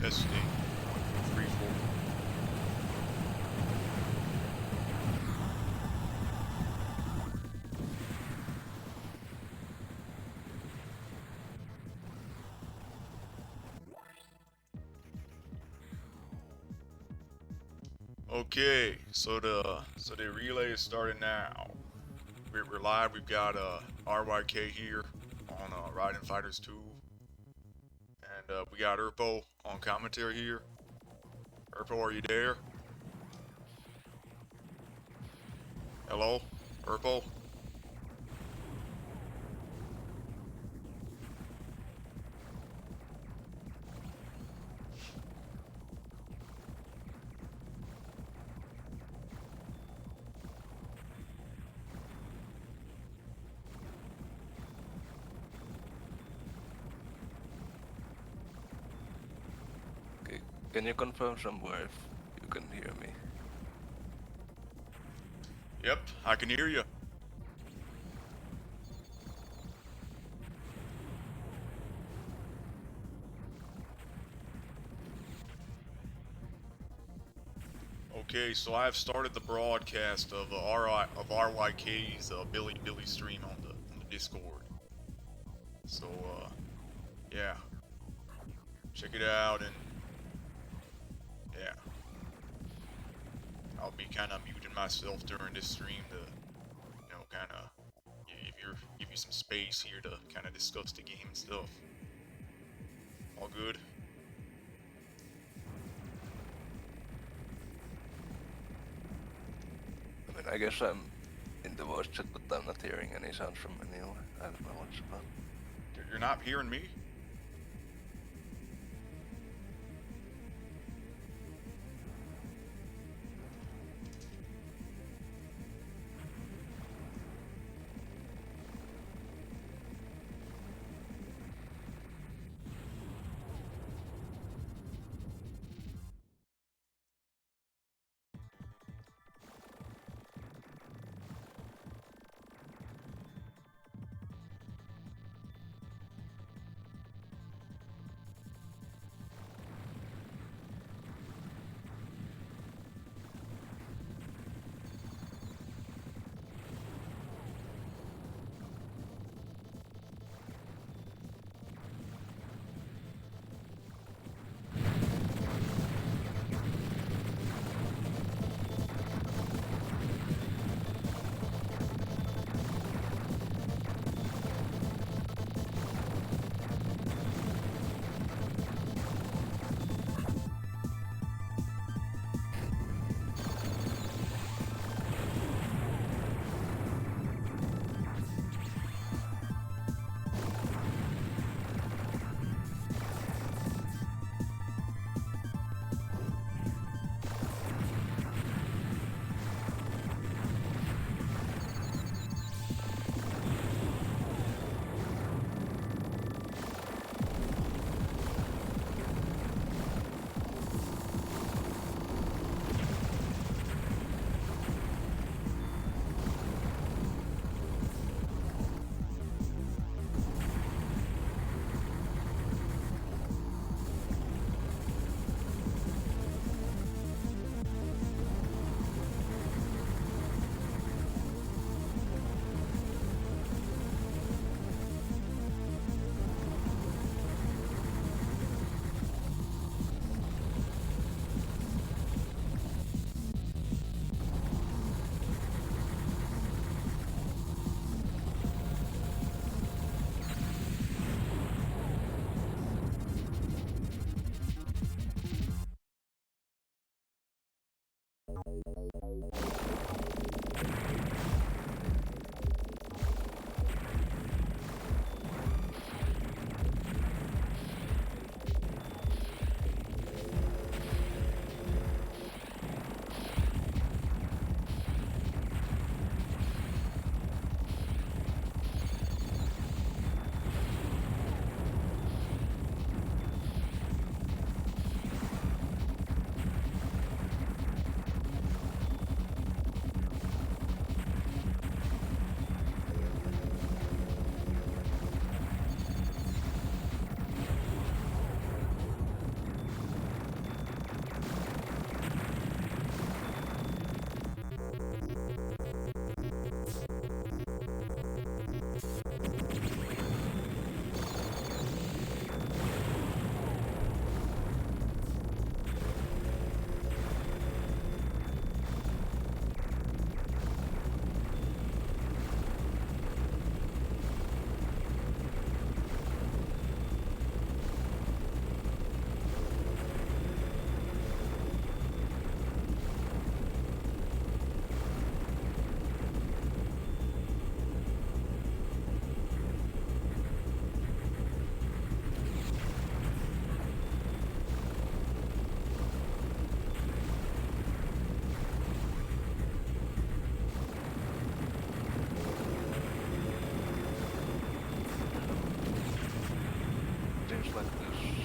missed a free fall. Okay, so the relay is starting now. We're live. We've got RYK here on Raiden Fighters 2, and we got Urpo on commentary here. Urpo, are you there? Hello, Urpo. Can you confirm somewhere if you can hear me? Yep, I can hear you. Okay, so I have started the broadcast of RYK's Billy stream on the Discord. So yeah, check it out, and yeah, I'll be kind of muting myself during this stream to, you know, kind of give you some space here to kind of discuss the game and stuff. All good. I mean, I guess I'm in the voice chat, but I'm not hearing any sounds from anyone. I don't know what's about. You're not hearing me?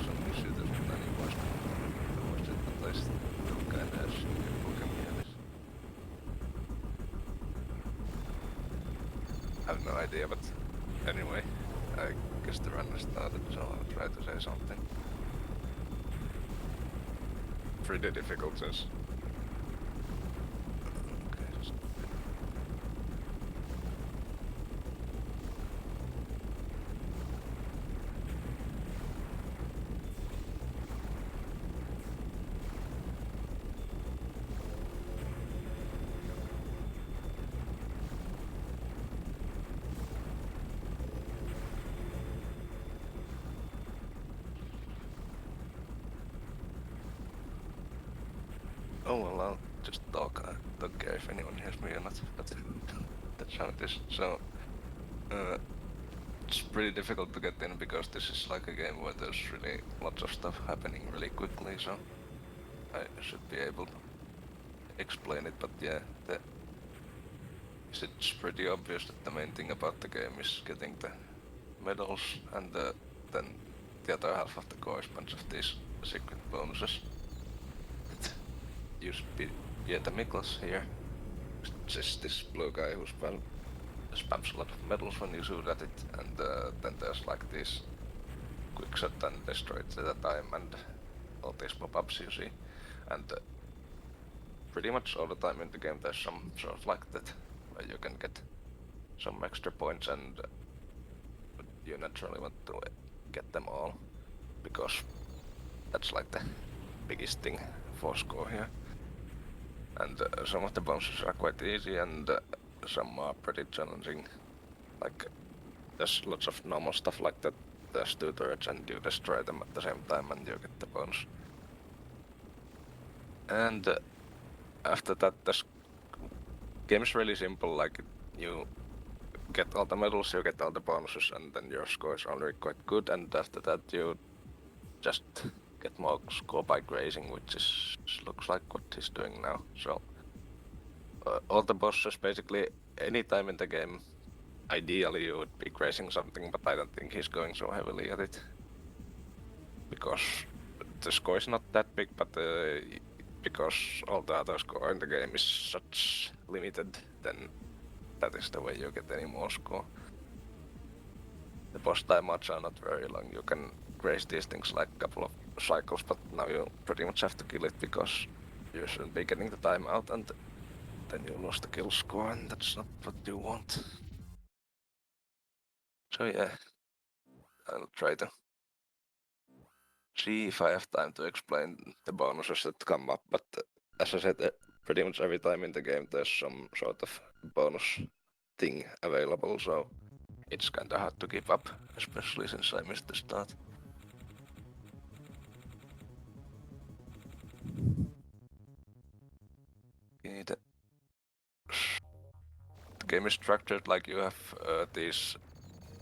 some issue that any was it at least kinda has looking at this. I have no idea, but anyway, I guess the run has started, so I'll try to say something. Pretty difficult since Okay, just oh well, I'll just talk. I don't care if anyone hears me or not, but that's how it is. So, it's pretty difficult to get in because this is like a game where there's really lots of stuff happening really quickly, so I should be able to explain it, but yeah, it's pretty obvious that the main thing about the game is getting the medals, and then the other half of the core is a bunch of these secret bonuses. You should be the Miklas here. It's this blue guy who spams a lot of medals when you shoot at it, and then there's like these quick shot and destroy it at a time, and all these pop-ups you see, and pretty much all the time in the game there's some sort of like that where you can get some extra points, and you naturally want to get them all because that's like the biggest thing for score here. And some of the bounces are quite easy, and some are pretty challenging. Like, there's lots of normal stuff like that. There's 2 turrets and you destroy them at the same time and you get the bonus. And after that, this game is really simple. Like, you get all the medals, you get all the bonuses, and then your score is already quite good. And after that, you just get more score by grazing, which looks like what he's doing now. So all the bosses, basically any time in the game, ideally you would be grazing something, but I don't think he's going so heavily at it because the score is not that big, but because all the other score in the game is such limited, then that is the way you get any more score. The boss time mods are not very long. You can graze these things like a couple of cycles, but now you pretty much have to kill it because you shouldn't be getting the time out, and then you lose the kill score, and that's not what you want. So yeah, I'll try to see if I have time to explain the bonuses that come up, but as I said, pretty much every time in the game there's some sort of bonus thing available, so it's kinda hard to keep up, especially since I missed the start. Okay, the game is structured like you have these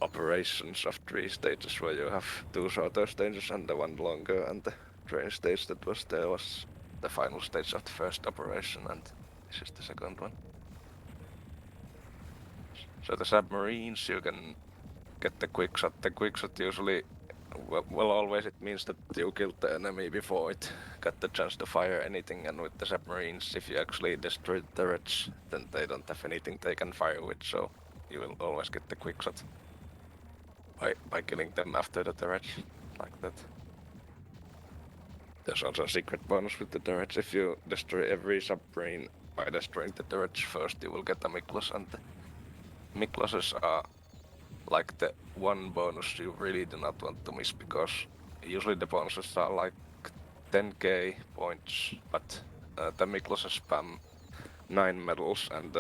operations of 3 stages where you have 2 shorter stages and the 1 longer, and the train stage that was there was the final stage of the first operation, and this is the second one. So the submarines, you can get the quick shot. The quick shot usually, well always it means that you killed the enemy before it got the chance to fire anything, and with the submarines, if you actually destroy the turrets, then they don't have anything they can fire with, so you will always get the quick shot by killing them after the turrets, like that. There's also a secret bonus with the turrets. If you destroy every submarine by destroying the turrets first, you will get a Miklas, and the Miklases are like the one bonus you really do not want to miss, because usually the bonuses are like 10k points, but the Miklases spam 9 medals, and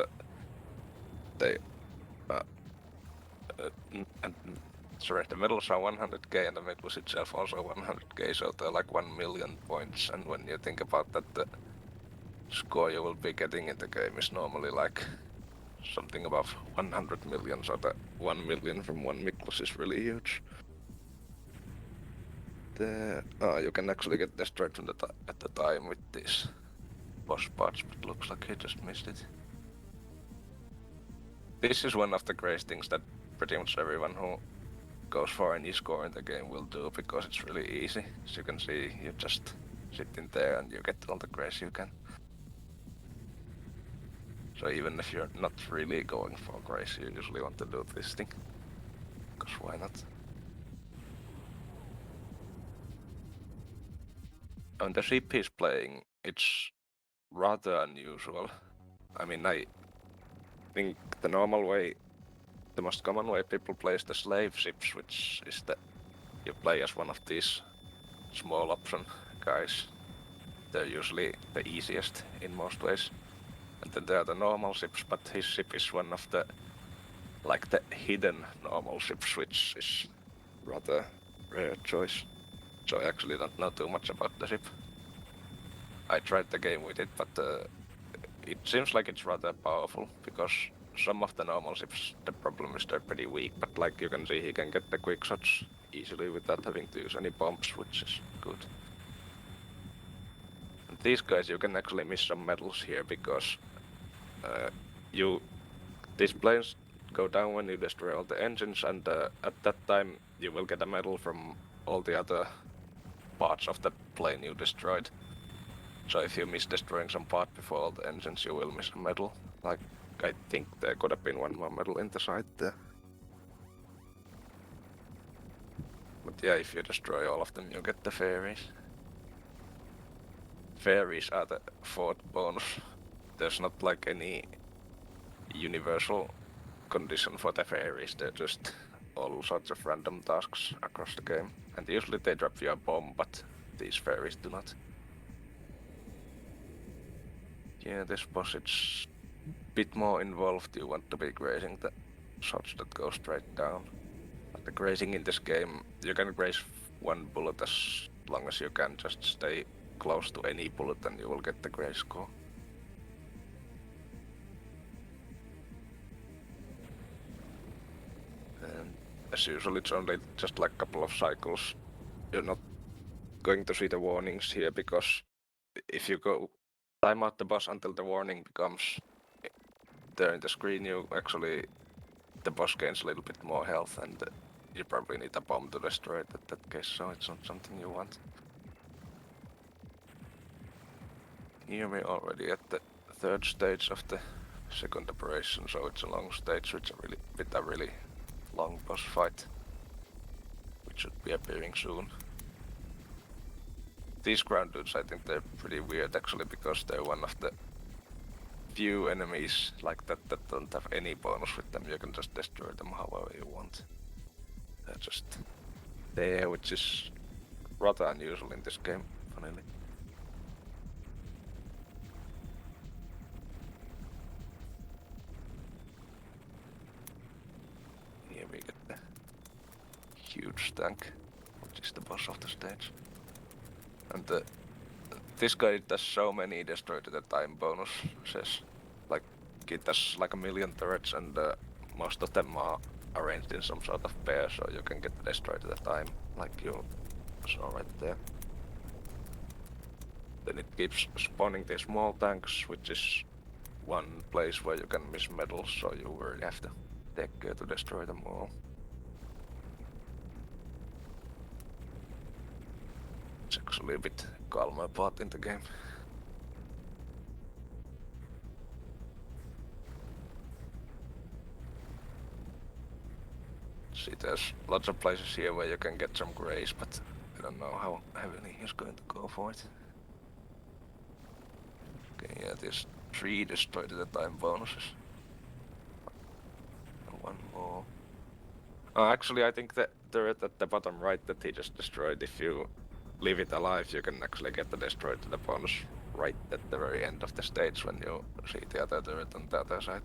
they sorry, the medals are 100k and the Miklas itself also 100k, so they're like 1 million points, and when you think about that, the score you will be getting in the game is normally like something above 100 million, so the 1 million from 1 Miklas is really huge. You can actually get destroyed from at the time with these boss parts, but looks like he just missed it. This is one of the great things that pretty much everyone who goes for any score in the game will do, because it's really easy. As you can see, you just sit in there and you get all the grace you can. So even if you're not really going for grace, you usually want to do this thing. Because why not? When the ship is playing, it's rather unusual. I mean, I think the normal way, the most common way people play is the slave ships, which is that you play as one of these small option guys. They're usually the easiest in most ways. And then there are the normal ships, but his ship is one of the, like the hidden normal ships, which is rather rare choice. So I actually don't know too much about the ship. I tried the game with it, but it seems like it's rather powerful, because some of the normal ships, the problem is they're pretty weak, but like you can see, he can get the quick shots easily without having to use any bombs, which is good. And these guys, you can actually miss some medals here, because these planes go down when you destroy all the engines, and at that time you will get a medal from all the other parts of the plane you destroyed. So if you miss destroying some part before all the engines, you will miss a medal. Like, I think there could have been one more medal in the side there. But yeah, if you destroy all of them, you get the fairies. Fairies are the fourth bonus. There's not like any universal condition for the fairies, they're just all sorts of random tasks across the game. And usually they drop you a bomb, but these fairies do not. Yeah, this boss, it's a bit more involved. You want to be grazing the shots that go straight down. But the grazing in this game, you can graze one bullet as long as you can. Just stay close to any bullet and you will get the graze score. And as usual, it's only just like a couple of cycles. You're not going to see the warnings here, because if you go time out the boss until the warning becomes there in the screen, the boss gains a little bit more health, and you probably need a bomb to destroy it in that case, so it's not something you want. Here we're already at the third stage of the second operation, so it's a long stage with a really long boss fight, which should be appearing soon. These ground dudes, I think they're pretty weird actually, because they're one of the few enemies like that don't have any bonus with them. You can just destroy them however you want. They're just there, which is rather unusual in this game, funnily. Here we get the huge tank, which is the boss of the stage. And this guy does so many destroy to the time bonuses. Like, it does like a million turrets, and most of them are arranged in some sort of pair, so you can get destroy to the time, like you saw right there. Then it keeps spawning these small tanks, which is one place where you can miss medals, so you really have to take care to destroy them all. It's actually a bit calmer part in the game. See, there's lots of places here where you can get some grace, but I don't know how heavily he's going to go for it. Okay, yeah, there's 3 destroy to the time bonuses. And one more. Actually, I think the turret at the bottom right that he just destroyed, if you leave it alive, you can actually get the destroy to the bonus right at the very end of the stage when you see the other turret on the other side.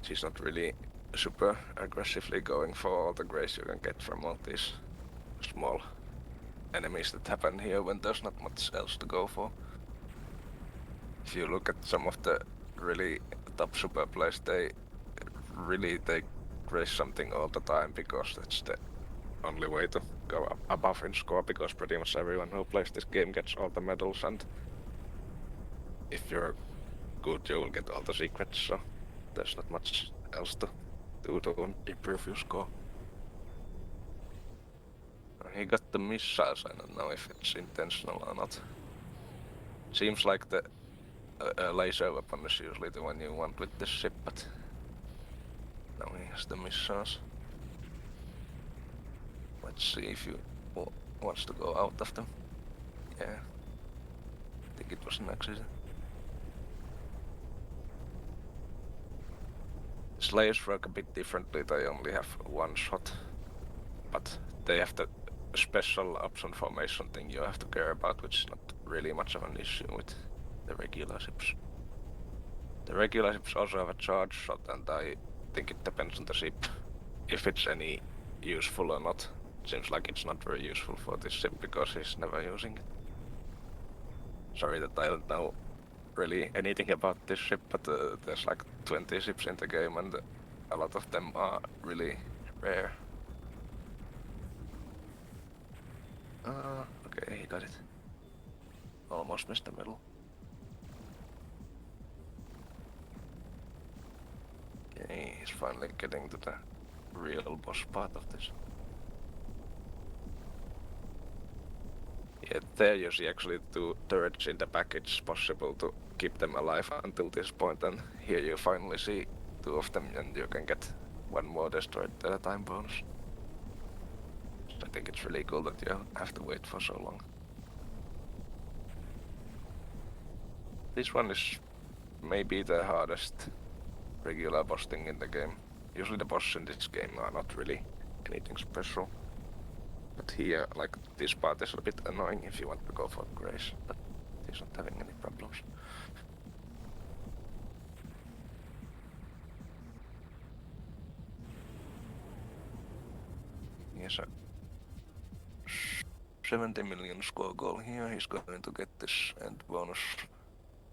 She's not really super aggressively going for all the grace you can get from all these small enemies that happen here when there's not much else to go for. If you look at some of the really top super players, they really take grace something all the time because that's the only way to go above in score, because pretty much everyone who plays this game gets all the medals, and if you're good you will get all the secrets, so there's not much else to do to improve your score. He got the missiles, I don't know if it's intentional or not. Seems like the laser weapon is usually the one you want with this ship, but now he has the missiles. Let's see if he wants to go out of them. Yeah, I think it was an accident. The Slayers work a bit differently, they only have one shot, but they have the special option formation thing you have to care about, which is not really much of an issue with the regular ships. The regular ships also have a charge shot, and I think it depends on the ship if it's any useful or not. Seems like it's not very useful for this ship because he's never using it. Sorry that I don't know really anything about this ship, but there's like 20 ships in the game and a lot of them are really rare. Okay, he got it. Almost missed the middle. Okay, he's finally getting to the real boss part of this. Yeah, there you see actually 2 turrets in the back. It's possible to keep them alive until this point, and here you finally see 2 of them, and you can get 1 more destroyed at a time bonus. So I think it's really cool that you have to wait for so long. This one is maybe the hardest regular boss thing in the game. Usually the bosses in this game are not really anything special. But here, like, this part is a bit annoying if you want to go for grace, but he's not having any problems. He has a 70 million score goal here. He's going to get this end bonus.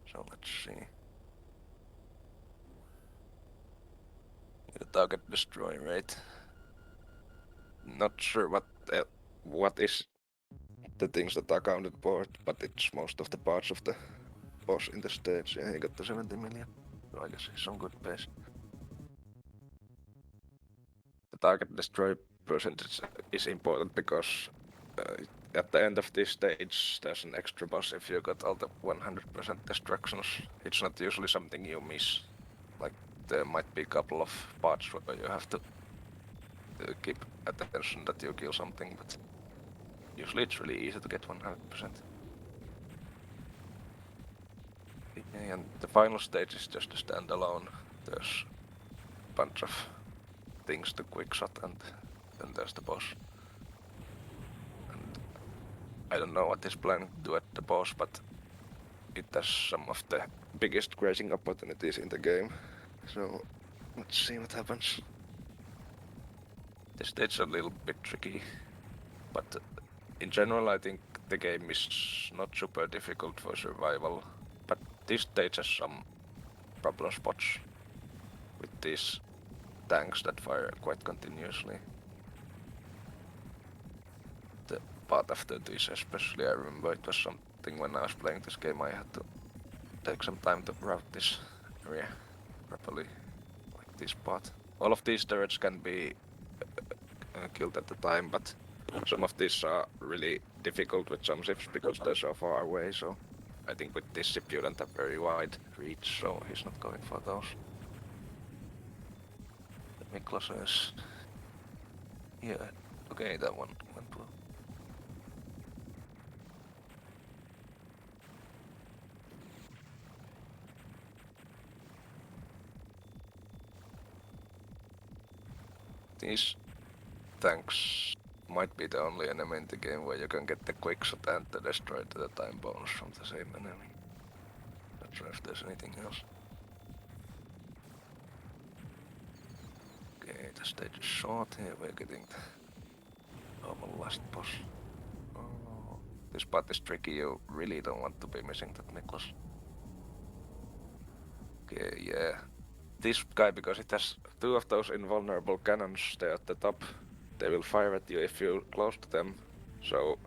So let's see. The target destroy rate. Not sure what is the things that are counted for it, but it's most of the parts of the boss in the stage. Yeah, he got the 70 million. So I guess he's on good pace. The target destroy percentage is important because at the end of this stage there's an extra boss if you got all the 100% destructions. It's not usually something you miss. Like, there might be a couple of parts where you have to keep attention that you kill something, but usually it's really easy to get 100%. Okay, and the final stage is just a standalone. There's a bunch of things to quickshot, and then there's the boss. And I don't know what he's planning to do at the boss, but it has some of the biggest grazing opportunities in the game. So let's see what happens. This stage is a little bit tricky, but in general I think the game is not super difficult for survival, but this stage has some problem spots with these tanks that fire quite continuously. The part after this especially, I remember it was something when I was playing this game I had to take some time to route this area properly, like this part. All of these turrets can be killed at the time, but some of these are really difficult with some ships because they're so far away, so I think with this ship you don't have very wide reach, so he's not going for those. Miklos is... yeah, okay, that one went well. These tanks might be the only enemy in the game where you can get the quickshot and the destroy at the time bonus from the same enemy. Not sure if there's anything else. Okay, the stage is short here, we're getting the last boss. Oh, this part is tricky, you really don't want to be missing that Miklos. Okay, yeah. this guy, because it has 2 of those invulnerable cannons there at the top, they will fire at you if you're close to them. So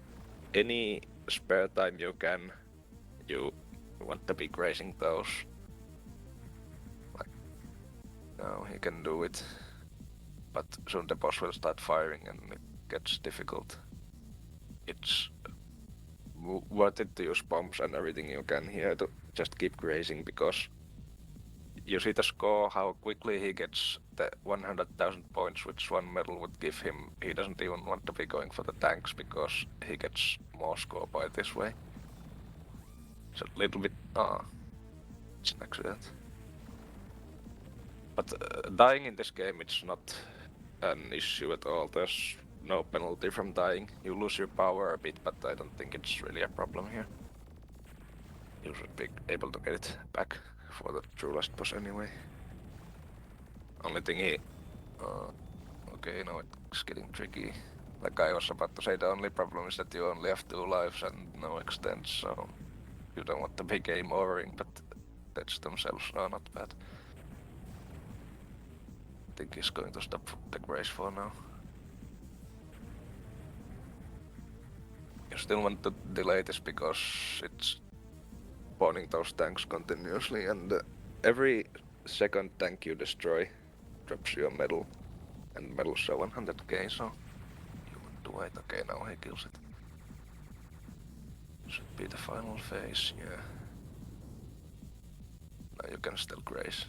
any spare time you can, you want to be grazing those. Like, now he can do it, but soon the boss will start firing and it gets difficult. It's worth it to use bombs and everything you can here to just keep grazing, because you see the score, how quickly he gets the 100,000 points, which one medal would give him. He doesn't even want to be going for the tanks because he gets more score by this way. It's a little bit... it's an accident. But dying in this game, it's not an issue at all. There's no penalty from dying. You lose your power a bit, but I don't think it's really a problem here. You should be able to get it back for the true last boss anyway. Only thing he... okay, now it's getting tricky. Like I was about to say, the only problem is that you only have 2 lives and no extends, so you don't want to be game overing, but that's themselves are not bad. I think he's going to stop the grace for now. You still want to delay this because it's spawning those tanks continuously, and every second tank you destroy drops you a medal, and medals are 100k, so you want to wait. Okay, now he kills it. Should be the final phase, yeah. Now you can still graze.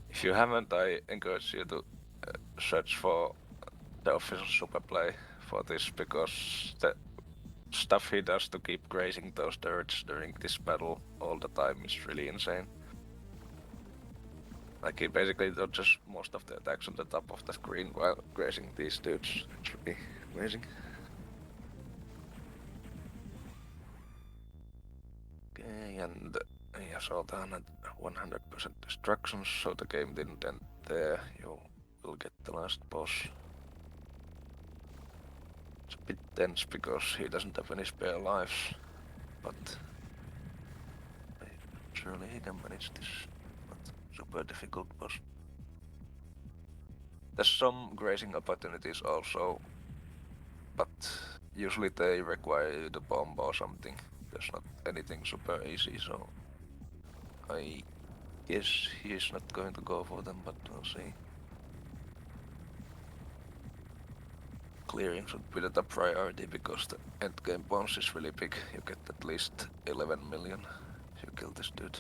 If you haven't, I encourage you to search for the official super play for this, because the stuff he does to keep grazing those turrets during this battle all the time is really insane. Like, he basically dodges most of the attacks on the top of the screen while grazing these dudes. It's really amazing. Okay, and he has all the 100% destructions, so the game didn't end there. You will get the last boss. It's a bit tense because he doesn't have any spare lives, but surely he can manage this. Not super difficult boss. There's some grazing opportunities also, but usually they require you to bomb or something. There's not anything super easy, so I guess he's not going to go for them, but we'll see. Clearing should be the top priority because the endgame bonus is really big. You get at least 11 million if you kill this dude.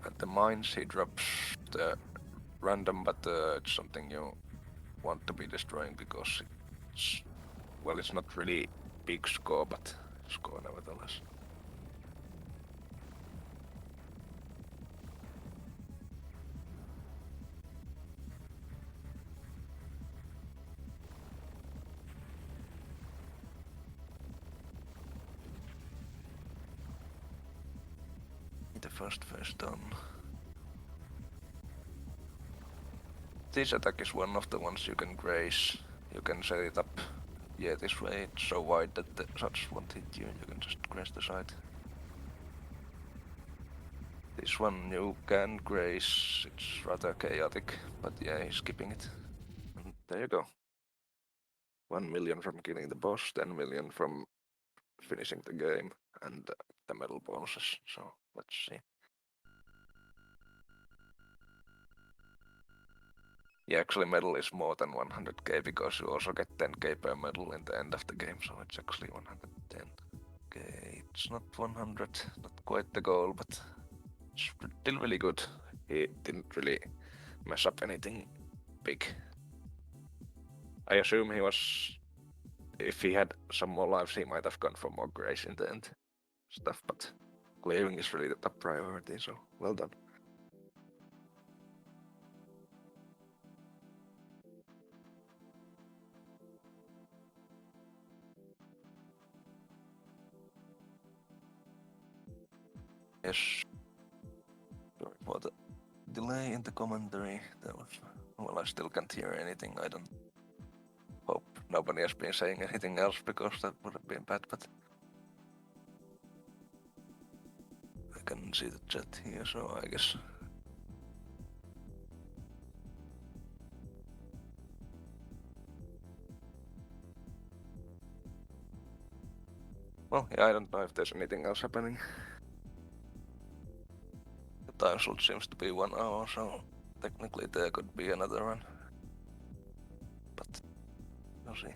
At the mines he drops the random, but it's something you want to be destroying because it's, well, it's not really big score, but score nevertheless. The first phase done. This attack is one of the ones you can graze. You can set it up, yeah, this way. It's so wide that the shots won't hit you. You can just graze the side. This one you can graze. It's rather chaotic, but yeah, he's skipping it. And there you go. 1 million from killing the boss, 10 million from finishing the game, and the medal bonuses. So let's see. Yeah, actually medal is more than 100k because you also get 10k per medal in the end of the game, so it's actually 110k. It's not 100, not quite the goal, but it's still really good. He didn't really mess up anything big. I assume he was... if he had some more lives, he might have gone for more grace in the end stuff, but clearing is really the top priority, so well done. Yes. Sorry for the delay in the commentary. That was... well, I still can't hear anything. I don't hope nobody has been saying anything else because that would have been bad, but can see the chat here, so I guess. Well, yeah, I don't know if there's anything else happening. The time slot seems to be 1 hour, so technically there could be another one. But we'll see.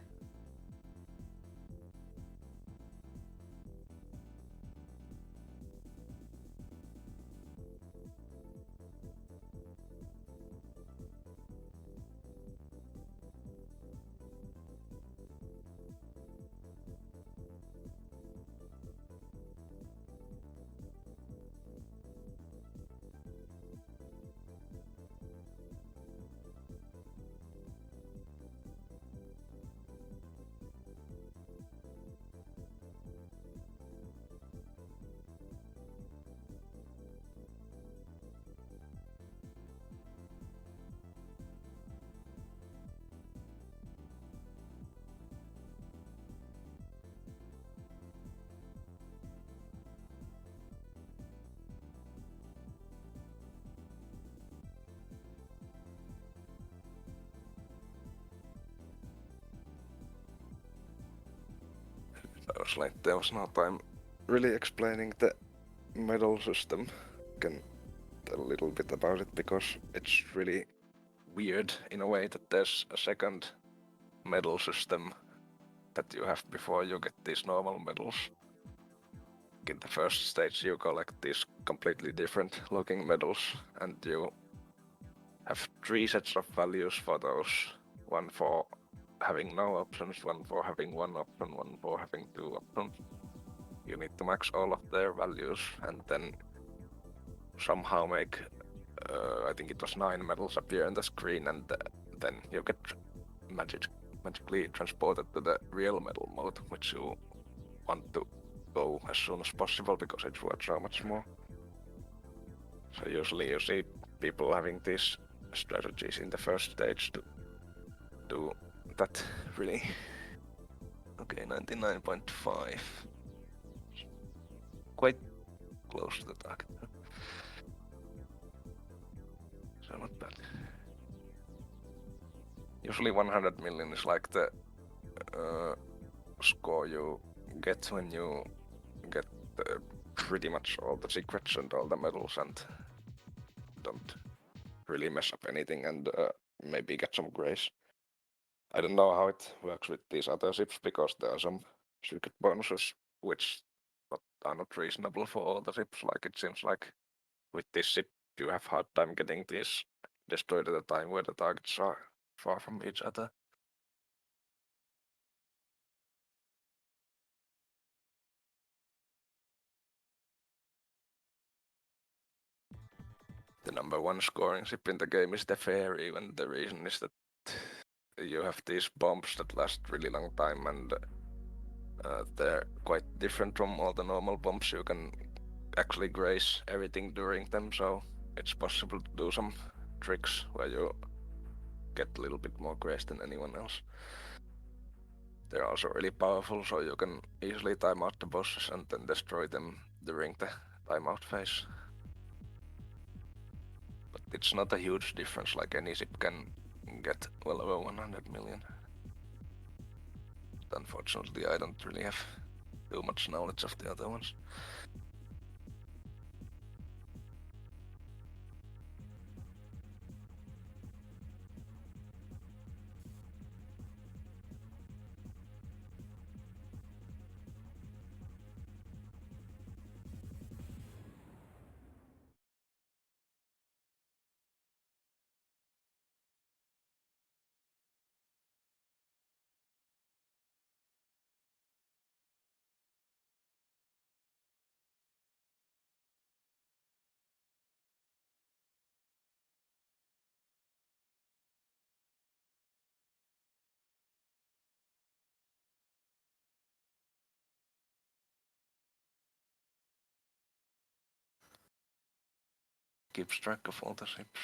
I was like, there was no time really explaining the medal system. Can tell a little bit about it because it's really weird in a way that there's a second medal system that you have before you get these normal medals. In the first stage you collect these completely different looking medals and you have 3 sets of values for those. One for having no options, one for having 1 option, one for having 2 options. You need to max all of their values and then somehow make, I think it was 9 medals appear on the screen, and then you get magically transported to the real medal mode, which you want to go as soon as possible because it's worth so much more. So usually you see people having these strategies in the first stage to do that really. Okay, 99.5. Quite close to the target. So not bad. Usually 100 million is like the score you get when you get pretty much all the secrets and all the medals and don't really mess up anything and maybe get some grace. I don't know how it works with these other ships because there are some secret bonuses which are not reasonable for all the ships. Like it seems like with this ship you have hard time getting these destroyed at a time where the targets are far from each other. The number 1 scoring ship in the game is the Fairy, and the reason is that you have these bombs that last really long time and they're quite different from all the normal bombs. You can actually grace everything during them, so it's possible to do some tricks where you get a little bit more grace than anyone else. They're also really powerful, so you can easily time out the bosses and then destroy them during the timeout phase. But it's not a huge difference, like any ship can get well over 100 million. But unfortunately, I don't really have too much knowledge of the other ones. Keeps track of all the ships.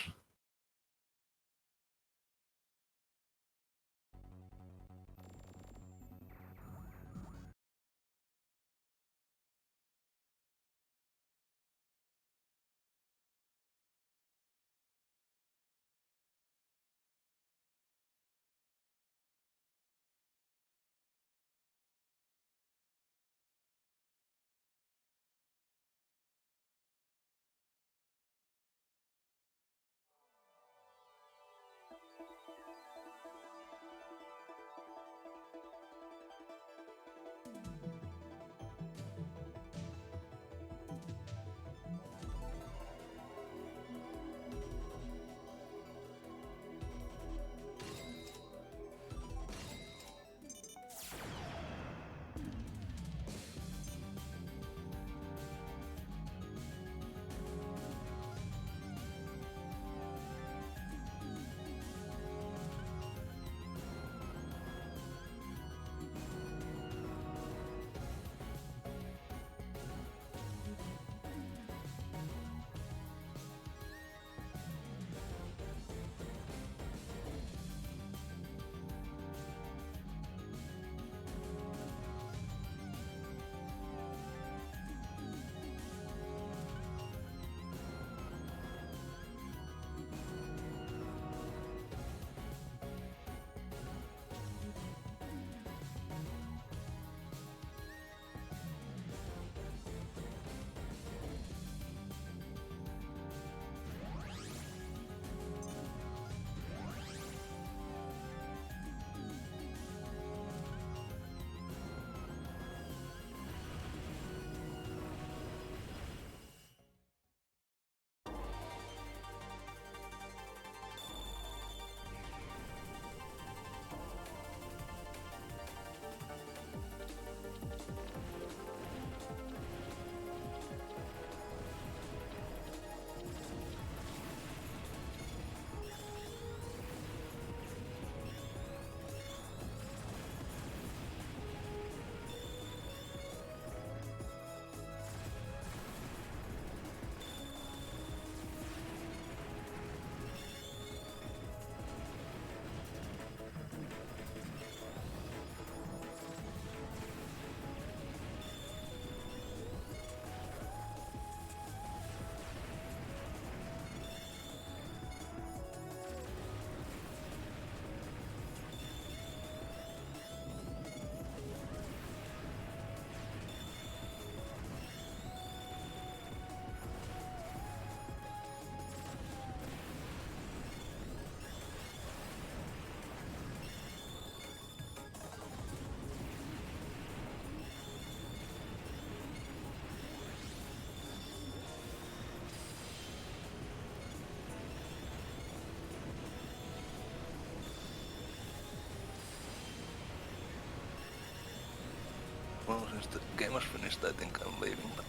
now since the game was finished. I think I'm leaving, but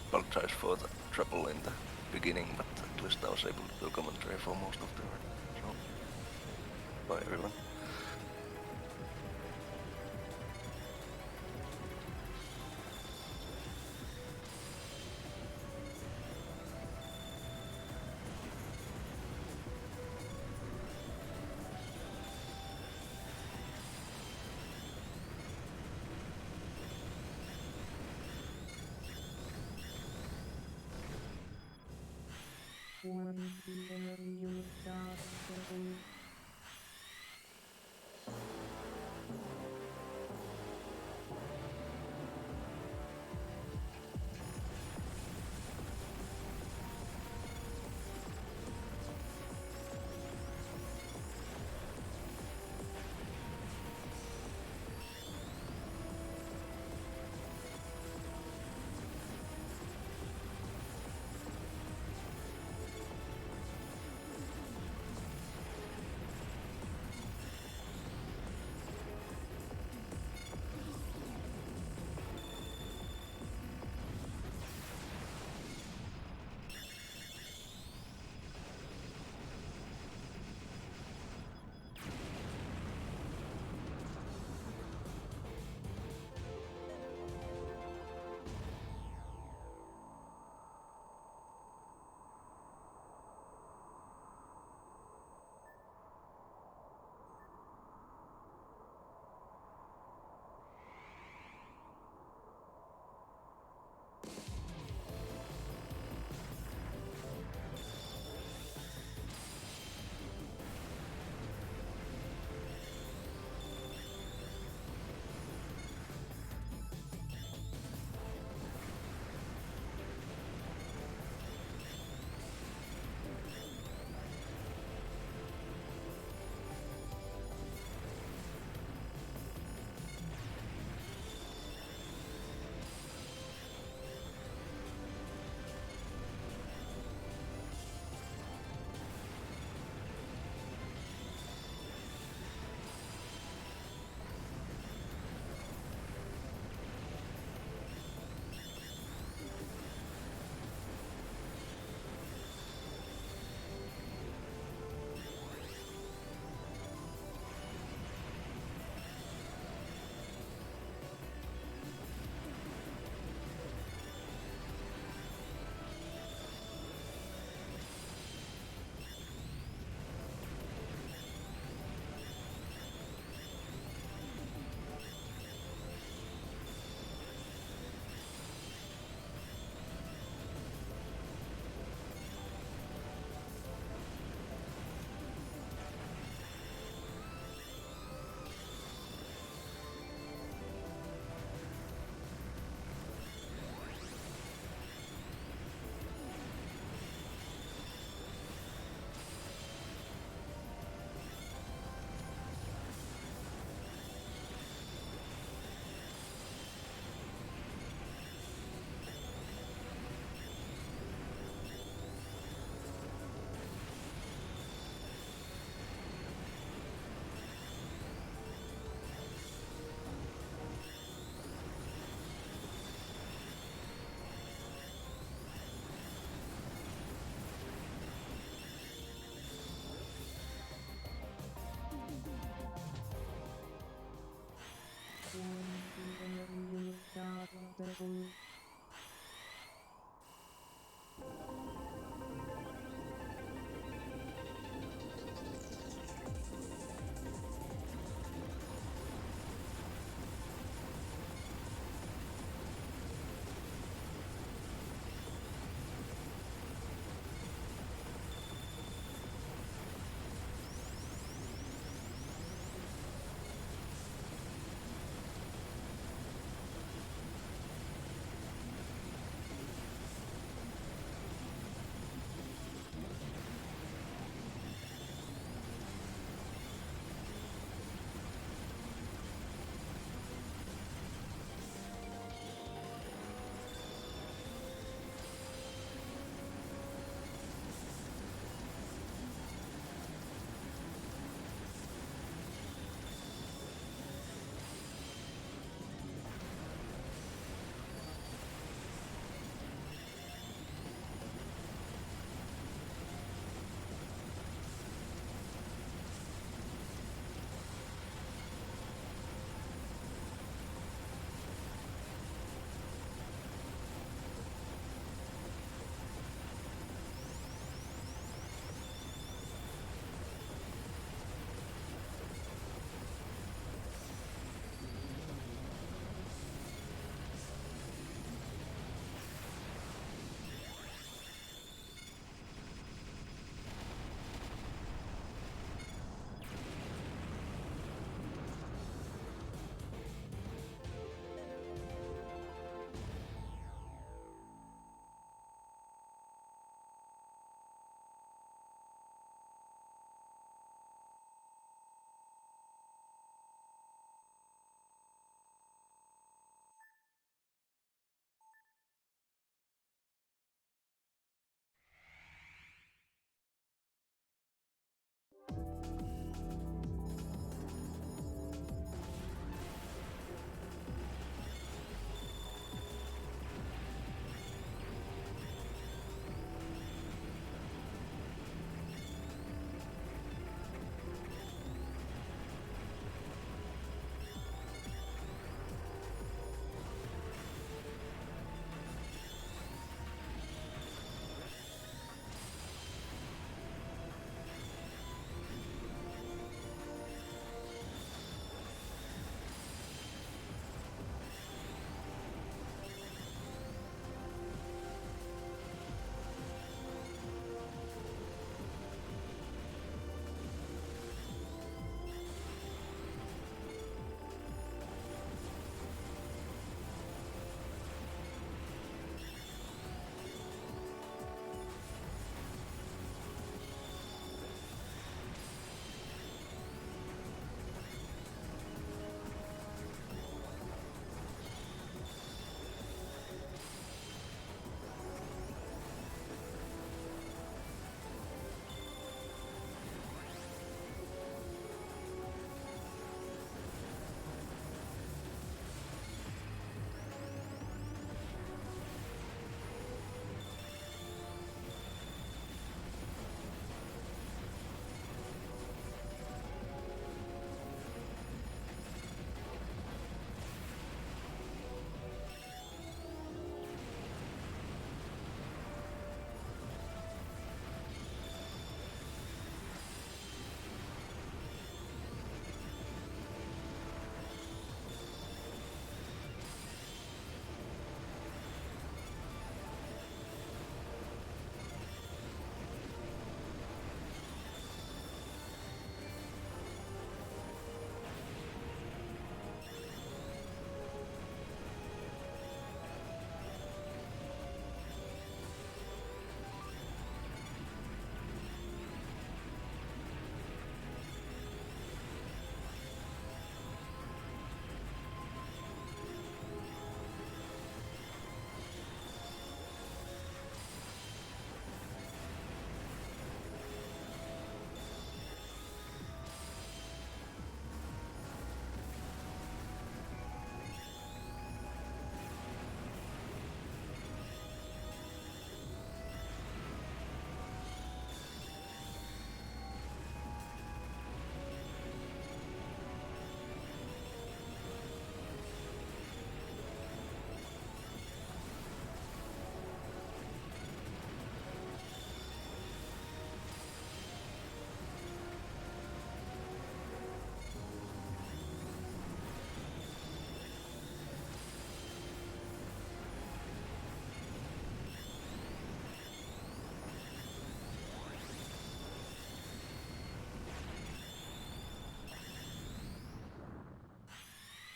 apologize for the trouble in the beginning, but at least I was able to do commentary for most of the run. So, bye everyone.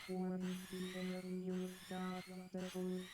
Warning, the enemy will start the full.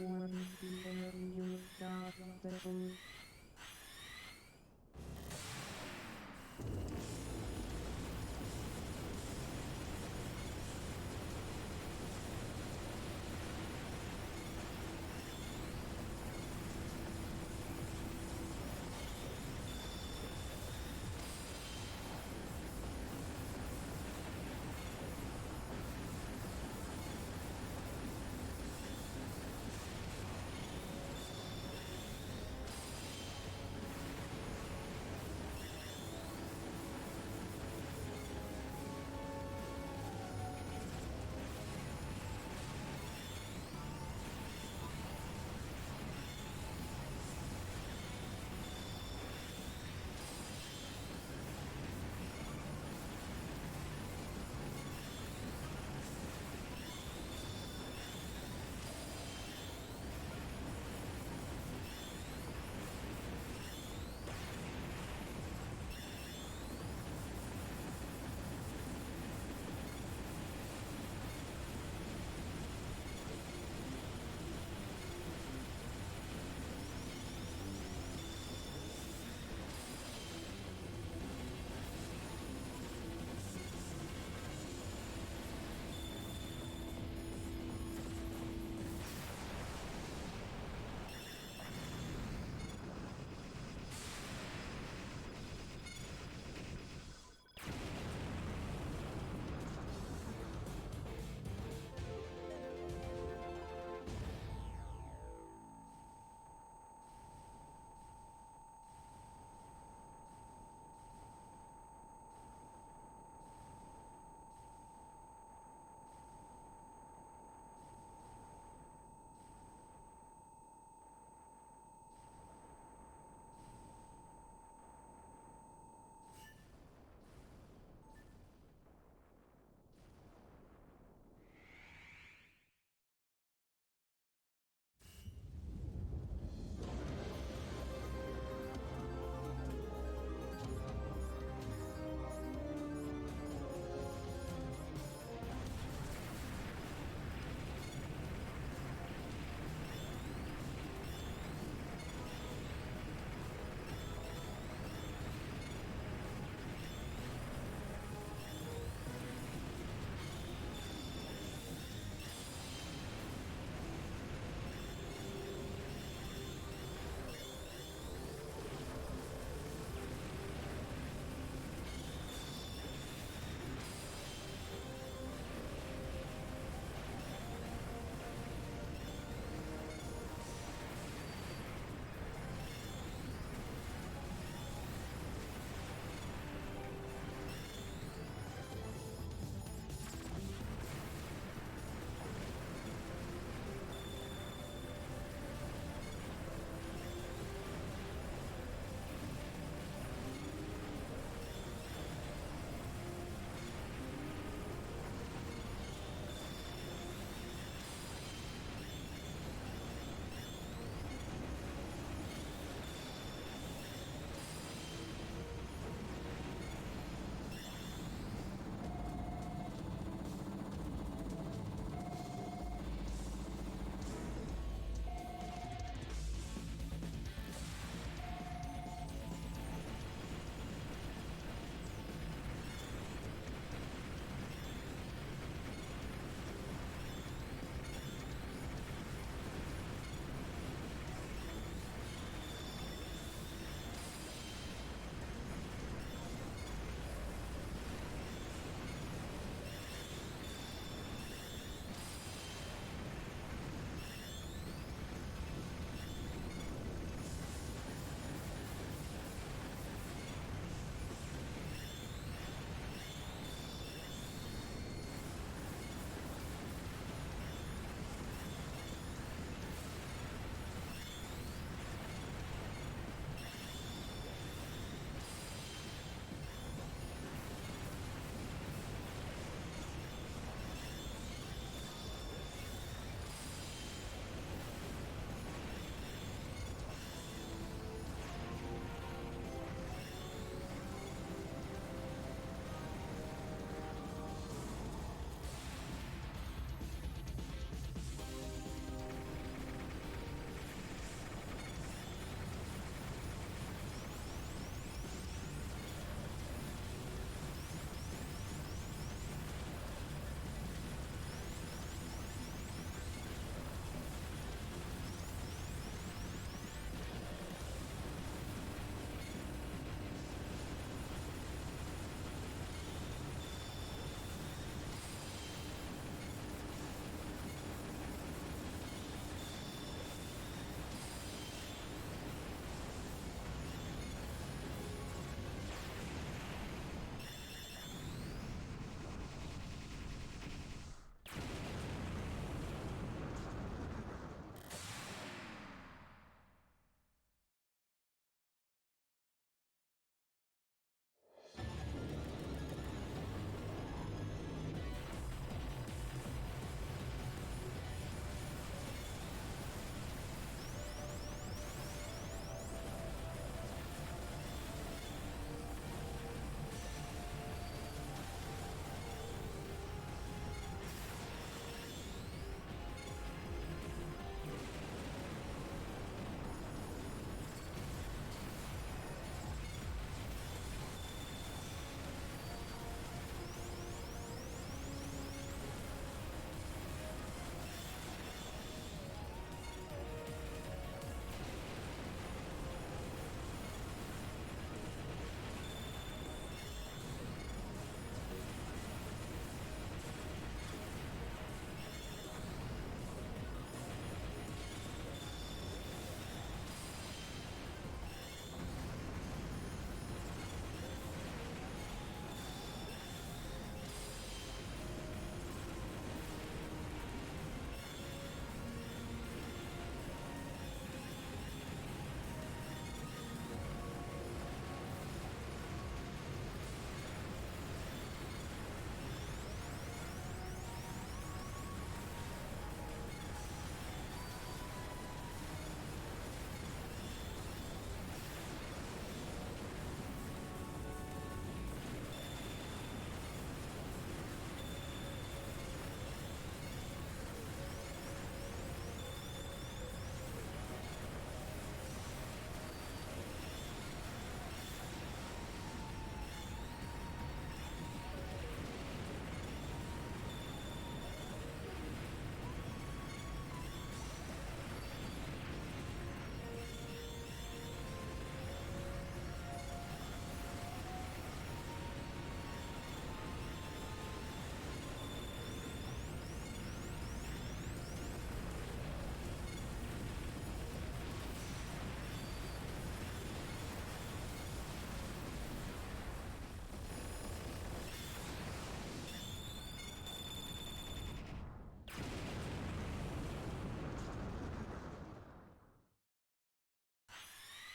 Warning, the area is not huntable.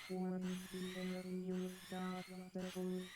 Warning, the area start the full.